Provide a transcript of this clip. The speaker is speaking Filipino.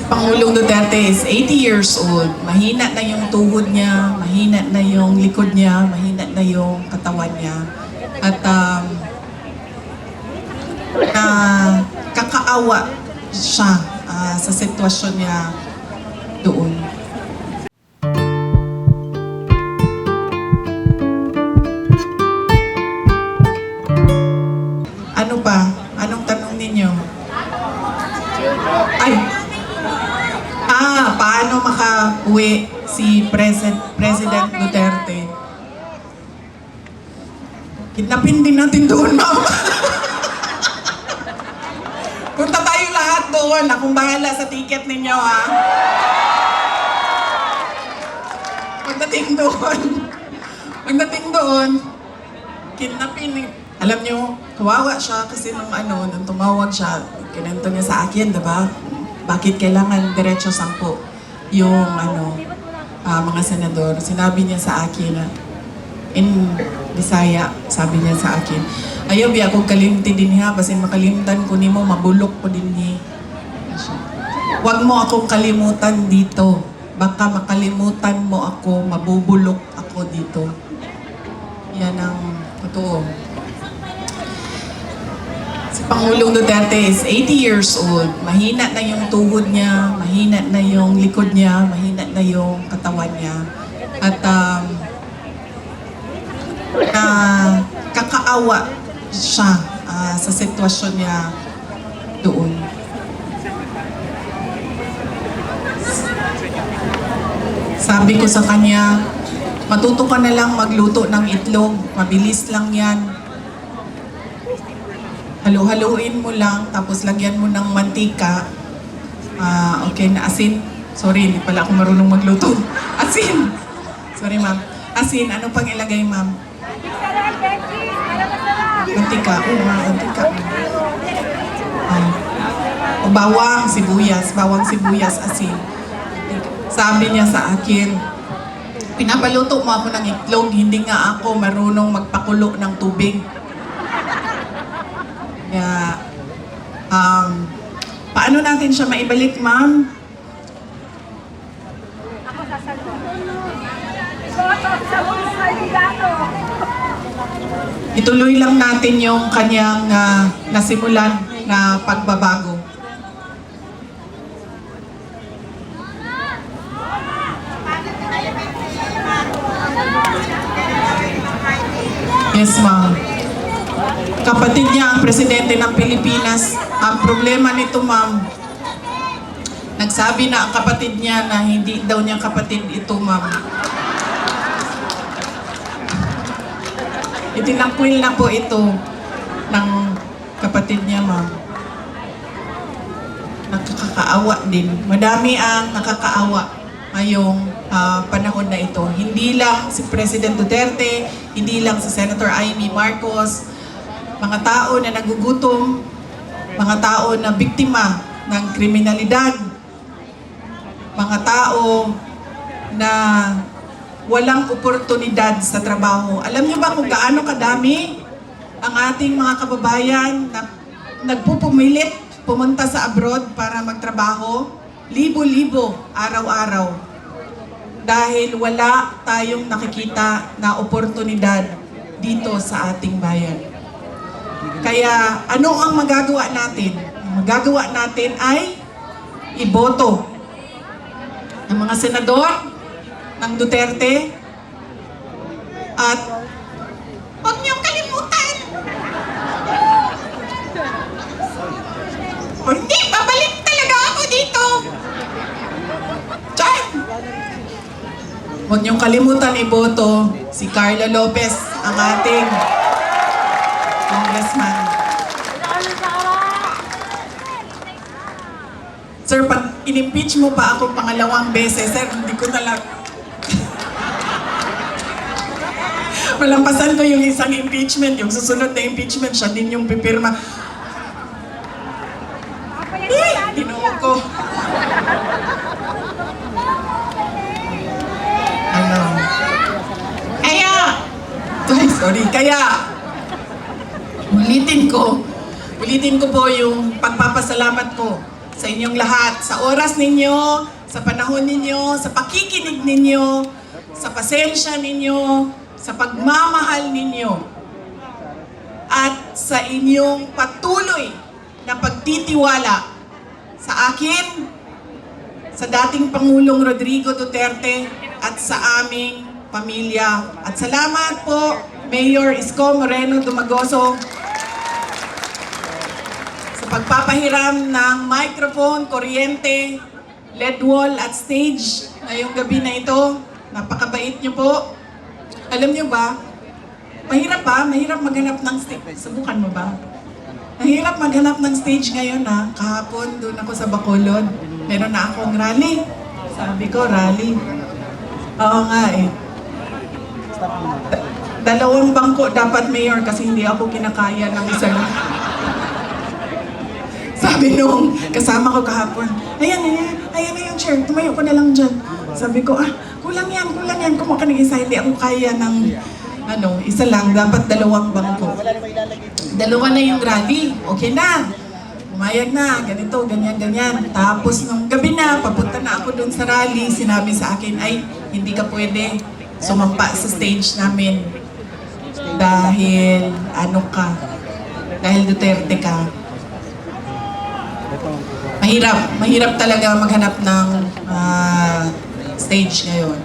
Pangulong Duterte is 80 years old. Mahina na yung tuhod niya, mahina na yung likod niya, mahina na yung katawan niya. At kakaawa siya sa sitwasyon niya doon. Ano pa? Anong tanong ninyo? Ay! Paano makauwi si President Duterte? Kidnapin din natin doon, ma'am. Punta tayo lahat doon. Akong bahala sa ticket ninyo, ha? Pagdating doon, kidnapin. Alam nyo, kawawa siya kasi nung tumawag siya, kinento niya sa akin, diba? Bakit kailangan diretso 10 yung mga senador? Sinabi niya sa akin in Bisaya, sabi niya sa akin, ayaw biya akong kalimti din ha, basin makalimtan ko nimo, mabulok ko din ni. Huwag mo akong kalimutan dito. Baka makalimutan mo ako, mabubulok ako dito. Yan ang totoo. Si Pangulong Duterte is 80 years old. Mahina na yung tuhod niya, mahina na yung likod niya, mahina na yung katawan niya. At kakaawa siya sa sitwasyon niya doon. Sabi ko sa kanya, matuto ka na lang magluto ng itlog, mabilis lang yan. Halo-haluin mo lang, tapos lagyan mo ng mantika. Okay na asin. Sorry, hindi pala ako marunong magluto. Asin! Sorry, ma'am. Asin, ano pang ilagay, ma'am? Mantika. Mantika. O bawang sibuyas, asin. Sabi niya sa akin, pinapaluto mo ako ng itlog, hindi nga ako marunong magpakulo ng tubig. Kaya, paano natin siya maibalik, ma'am? Ituloy lang natin yung kanyang nasimulan na pagbabago. Yes, ma'am. Kapatid niya ang presidente ng Pilipinas. Ang problema nito, ma'am, nagsabi na ang kapatid niya na hindi daw niya kapatid ito, ma'am. Itinangkwil na po ito ng kapatid niya, ma'am. Nakakaawa din. Madami ang nakakaawa ngayong panahon na ito. Hindi lang si President Duterte, hindi lang si Senator Amy Marcos, mga tao na nagugutom, mga tao na biktima ng kriminalidad, mga tao na walang oportunidad sa trabaho. Alam niyo ba kung gaano kadami ang ating mga kababayan na nagpupumilit pumunta sa abroad para magtrabaho? Libo-libo araw-araw. Dahil wala tayong nakikita na oportunidad dito sa ating bayan. Kaya ano ang magagawa natin? Ang magagawa natin ay iboto ng mga senador ng Duterte at huwag niyong kalimutan. O hindi, babalik talaga ako dito. Chan! Huwag niyong kalimutan iboto si Carla Lopez, ang ating congressman. Sir, pag in-impeach mo pa ako pangalawang beses, sir, hindi ko na lang... Malampasan ko yung isang impeachment, yung susunod na impeachment, siya din yung pipirma. Tinuog ko. Kaya, ulitin ko po yung pagpapasalamat ko sa inyong lahat, sa oras ninyo, sa panahon ninyo, sa pakikinig ninyo, sa pasensya ninyo, sa pagmamahal ninyo, at sa inyong patuloy na pagtitiwala sa akin, sa dating Pangulong Rodrigo Duterte, at sa aming pamilya. At salamat po, Mayor Isko Moreno Dumagoso, sa pagpapahiram ng microphone, kuryente, LED wall at stage ngayong gabi na ito. Napakabait niyo po. Alam niyo ba, mahirap maghanap ng stage. Subukan mo ba? Mahirap maghanap ng stage ngayon ha. Kahapon doon ako sa Bacolod. Meron na akong rally. Sabi ko, rally. Oo nga eh. Dalawang bangko dapat, Mayor, kasi hindi ako kinakaya ng isa lang. Sabi nung kasama ko kahapon, ayan na yung chair, tumayo ko na lang dyan. Sabi ko, kulang yan, kumuha ka ng isa, hindi ako kaya ng isa lang, dapat dalawang bangko. Dalawa na yung rally, okay na. Umayag na, ganito, ganyan. Tapos nung gabi na, papunta na ako dun sa rally, sinabi sa akin, ay, hindi ka pwede sumampa sa stage namin. Dahil, dahil Duterte ka. Mahirap talaga maghanap ng stage ngayon.